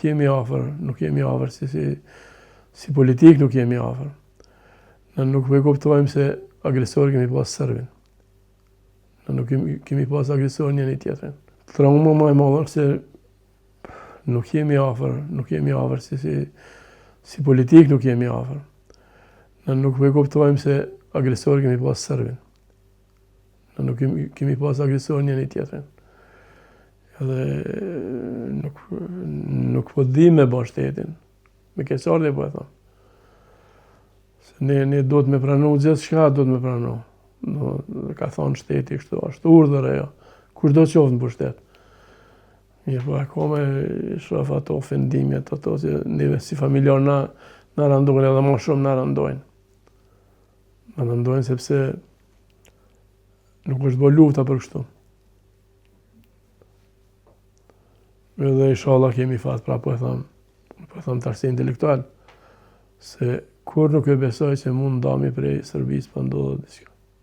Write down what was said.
jemi afër si politik nuk jemi afër. Ne nuk e kuptojmë se agresor kemi pas Serbin. Ne nuk kemi pas agresor njëri tjetrin. Trauma më e madhe se nuk jemi afër si politik nuk jemi afër. Ne nuk e kuptojmë se agresor kemi pas Serbin. Ne nuk kemi pas agresor njëri tjetrin. Edhe nuk po di me ba shtetin. Me keqardhje po e them. Se ne do të me pranu gjithçka, do të me pranu. Ka thonë shteti kështu, është urdhër ajo. Kushdo qoftë në pushtet. Mirë, po akome shoh ato ofendimet, ato që neve si familjar na rëndojnë edhe më shumë na rëndojnë. Na rëndojnë sepse nuk është bë lufta për kështu. Edhe inshallah kemi fat, pra po e them tash si intelektual, se kur nuk e besoj se mund ndami prej Serbisë pa ndodhur diçka.